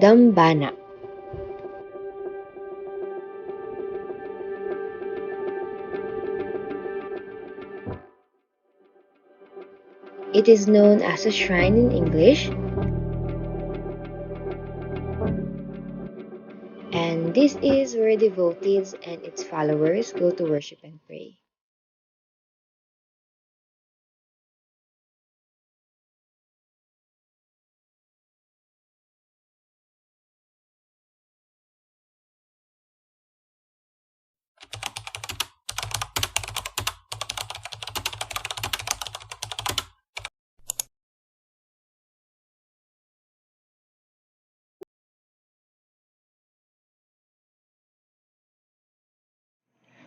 Dambana. It is known as a shrine in English, and this is where devotees and its followers go to worship and pray.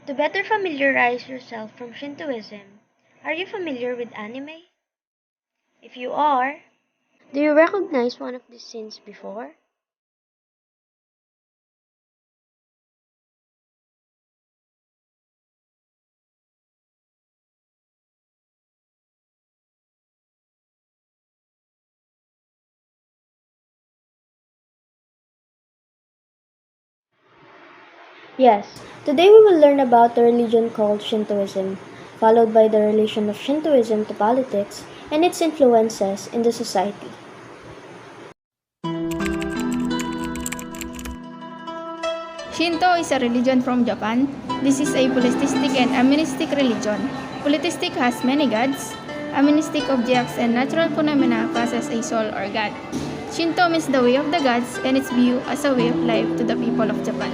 To better familiarize yourself from Shintoism, are you familiar with anime? If you are, do you recognize one of these scenes before? Yes, today we will learn about the religion called Shintoism, followed by the relation of Shintoism to politics and its influences in the society. Shinto is a religion from Japan. This is a polytheistic and animistic religion. Polytheistic has many gods. Animistic objects and natural phenomena possess a soul or god. Shinto means the way of the gods and its view as a way of life to the people of Japan.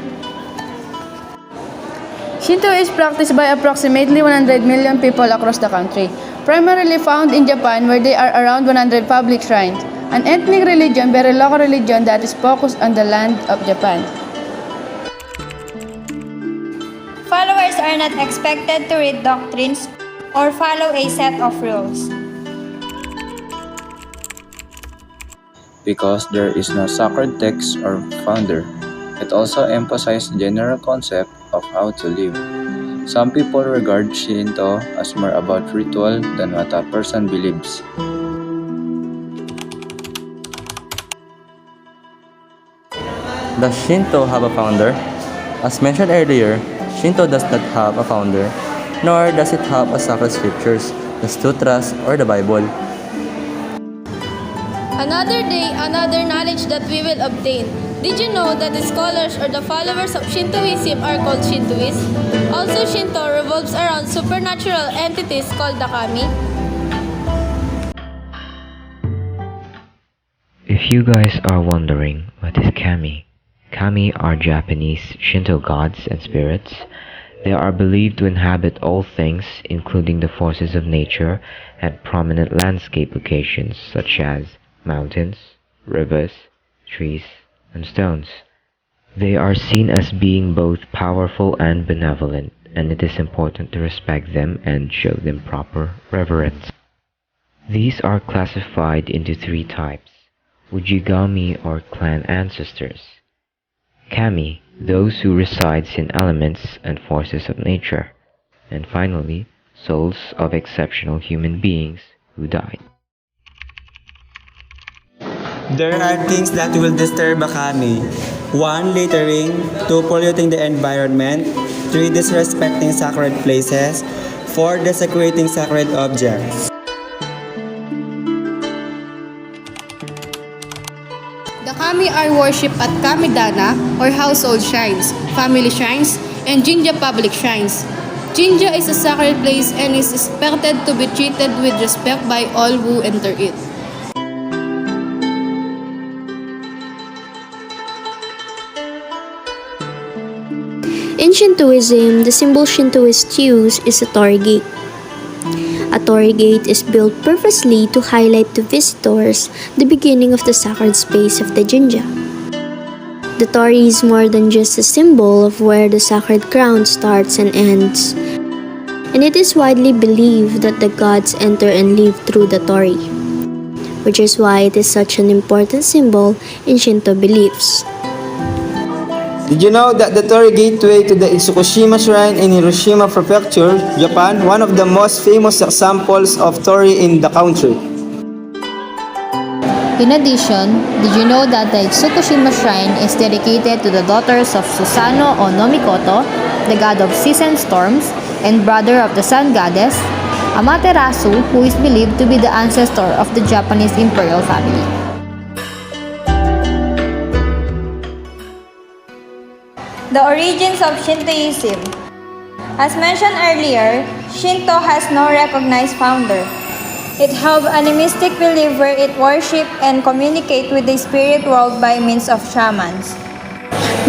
Shinto is practiced by approximately 100 million people across the country, primarily found in Japan where there are around 100 public shrines, an ethnic religion, very local religion that is focused on the land of Japan. Followers are not expected to read doctrines or follow a set of rules. Because there is no sacred text or founder, it also emphasizes general concept of how to live. Some people regard Shinto as more about ritual than what a person believes. Does Shinto have a founder? As mentioned earlier, Shinto does not have a founder, nor does it have a sacred scriptures, the sutras, or the Bible. Another day, another knowledge that we will obtain. Did you know that the scholars or the followers of Shintoism are called Shintoists? Also, Shinto revolves around supernatural entities called the kami. If you guys are wondering what is kami, kami are Japanese Shinto gods and spirits. They are believed to inhabit all things, including the forces of nature and prominent landscape locations such as mountains, rivers, trees, and stones. They are seen as being both powerful and benevolent, and it is important to respect them and show them proper reverence. These are classified into three types: Ujigami or clan ancestors, kami, those who resides in elements and forces of nature, and finally, souls of exceptional human beings who died. There are things that will disturb a kami. 1. Littering. 2. Polluting the environment. 3. Disrespecting sacred places. 4. Desecrating sacred objects. The kami are worshipped at kamidana or household shrines, family shrines, and jinja public shrines. Jinja is a sacred place and is expected to be treated with respect by all who enter it. In Shintoism, the symbol Shintoists use is a torii gate. A torii gate is built purposely to highlight to visitors the beginning of the sacred space of the jinja. The torii is more than just a symbol of where the sacred ground starts and ends, and it is widely believed that the gods enter and live through the torii, which is why it is such an important symbol in Shinto beliefs. Did you know that the Torii Gateway to the Itsukushima Shrine in Hiroshima Prefecture, Japan, one of the most famous examples of torii in the country? In addition, did you know that the Tsukushima Shrine is dedicated to the daughters of Susanoo no Mikoto, the god of seas and storms, and brother of the sun goddess, Amaterasu, who is believed to be the ancestor of the Japanese imperial family. The origins of Shintoism. As mentioned earlier, Shinto has no recognized founder. It held animistic belief where it worship and communicate with the spirit world by means of shamans.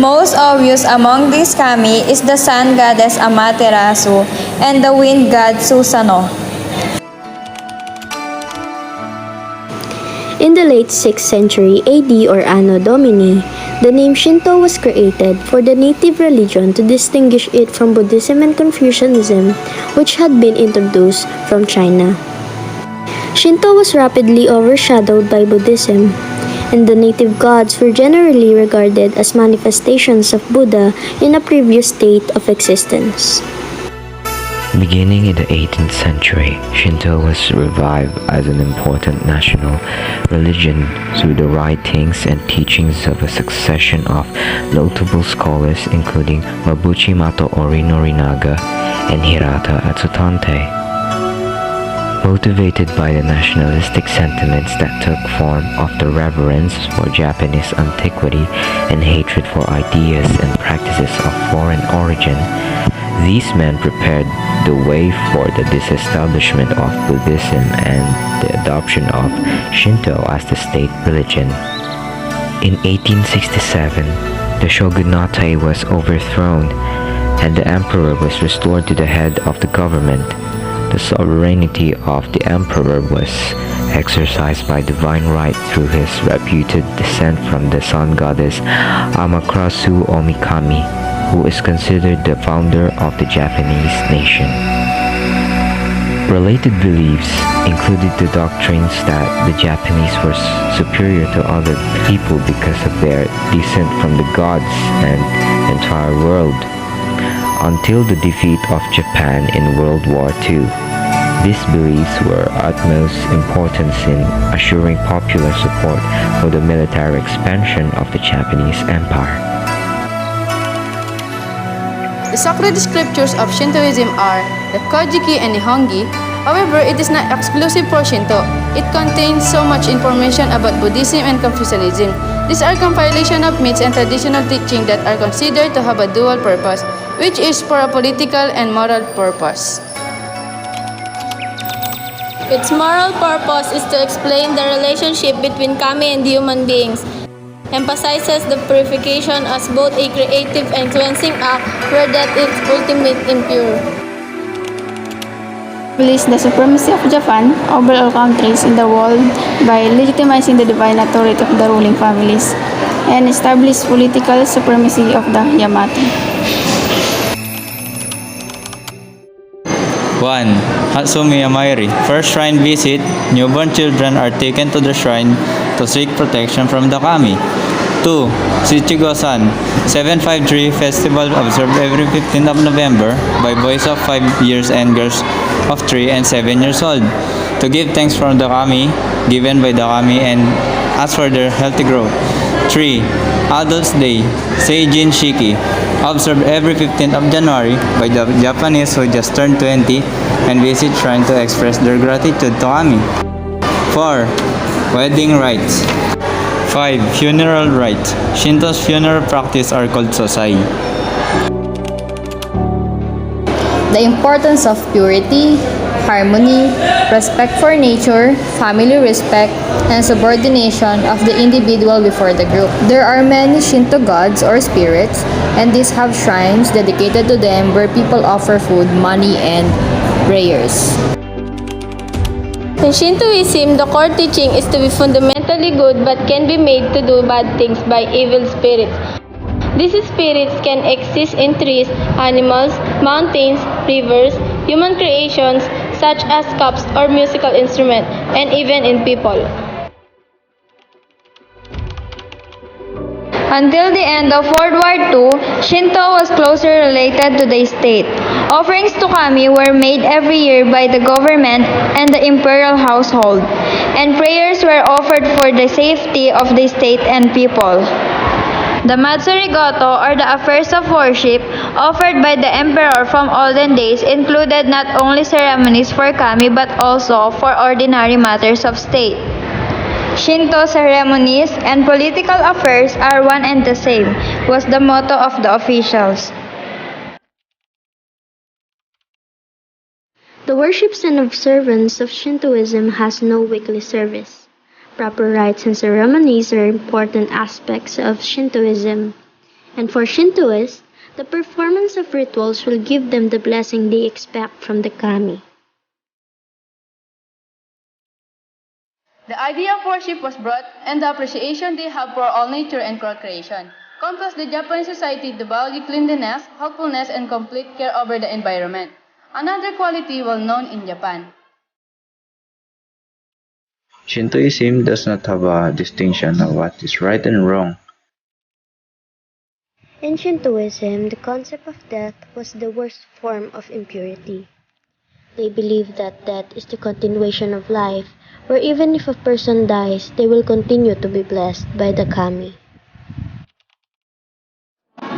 Most obvious among these kami is the sun goddess Amaterasu and the wind god Susanoo. In the late 6th century AD or Anno Domini, the name Shinto was created for the native religion to distinguish it from Buddhism and Confucianism, which had been introduced from China. Shinto was rapidly overshadowed by Buddhism, and the native gods were generally regarded as manifestations of Buddha in a previous state of existence. Beginning in the 18th century, Shinto was revived as an important national religion through the writings and teachings of a succession of notable scholars including Mabuchi Mato Ori Norinaga and Hirata Atsutante. Motivated by the nationalistic sentiments that took form of the reverence for Japanese antiquity and hatred for ideas and practices of foreign origin, these men prepared the way for the disestablishment of Buddhism and the adoption of Shinto as the state religion. In 1867, the shogunate was overthrown and the emperor was restored to the head of the government. The sovereignty of the emperor was exercised by divine right through his reputed descent from the sun goddess Amaterasu Omikami, who is considered the founder of the Japanese nation. Related beliefs included the doctrines that the Japanese were superior to other people because of their descent from the gods and entire world. Until the defeat of Japan in World War II, these beliefs were utmost importance in assuring popular support for the military expansion of the Japanese Empire. The sacred scriptures of Shintoism are the Kojiki and Nihongi. However, it is not exclusive for Shinto. It contains so much information about Buddhism and Confucianism. These are compilation of myths and traditional teaching that are considered to have a dual purpose, which is for a political and moral purpose. Its moral purpose is to explain the relationship between kami and human beings, emphasizes the purification as both a creative and cleansing act where that is ultimate impure. Believes the supremacy of Japan over all countries in the world by legitimizing the divine authority of the ruling families and establish political supremacy of the Yamato. 1. Hatsumi Yamairi. First shrine visit, newborn children are taken to the shrine to seek protection from the kami. 2. Shichigo-san. 753 festival observed every 15th of November by boys of 5 years and girls of 3 and 7 years old to give thanks for the kami given by the kami and ask for their healthy growth. 3. Adults Day, Seijin Shiki, observed every 15th of January by the Japanese who just turned 20 and visit shrine to express their gratitude to kami. 4. Wedding rites. 5. Funeral rites. Shinto's funeral practice are called sosai. The importance of purity, harmony, respect for nature, family respect, and subordination of the individual before the group. There are many Shinto gods or spirits, and these have shrines dedicated to them where people offer food, money, and prayers. In Shintoism, the core teaching is to be fundamentally good but can be made to do bad things by evil spirits. These spirits can exist in trees, animals, mountains, rivers, human creations such as cups or musical instruments, and even in people. Until the end of World War II, Shinto was closely related to the state. Offerings to kami were made every year by the government and the imperial household. and prayers were offered for the safety of the state and people. The Matsurigoto, or the affairs of worship, offered by the emperor from olden days included not only ceremonies for kami but also for ordinary matters of state. Shinto ceremonies and political affairs are one and the same, was the motto of the officials. The worships and observance of Shintoism has no weekly service. Proper rites and ceremonies are important aspects of Shintoism, and for Shintoists, the performance of rituals will give them the blessing they expect from the kami. The idea of worship was brought, and the appreciation they have for all nature and creation. Contrast the Japanese society to value cleanliness, helpfulness, and complete care over the environment. Another quality well known in Japan. Shintoism does not have a distinction of what is right and wrong. In Shintoism, the concept of death was the worst form of impurity. They believe that death is the continuation of life, where even if a person dies, they will continue to be blessed by the kami.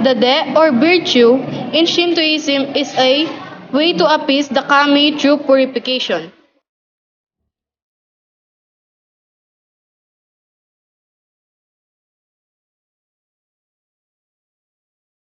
The de, or virtue, in Shintoism is a way to appease the kami through purification.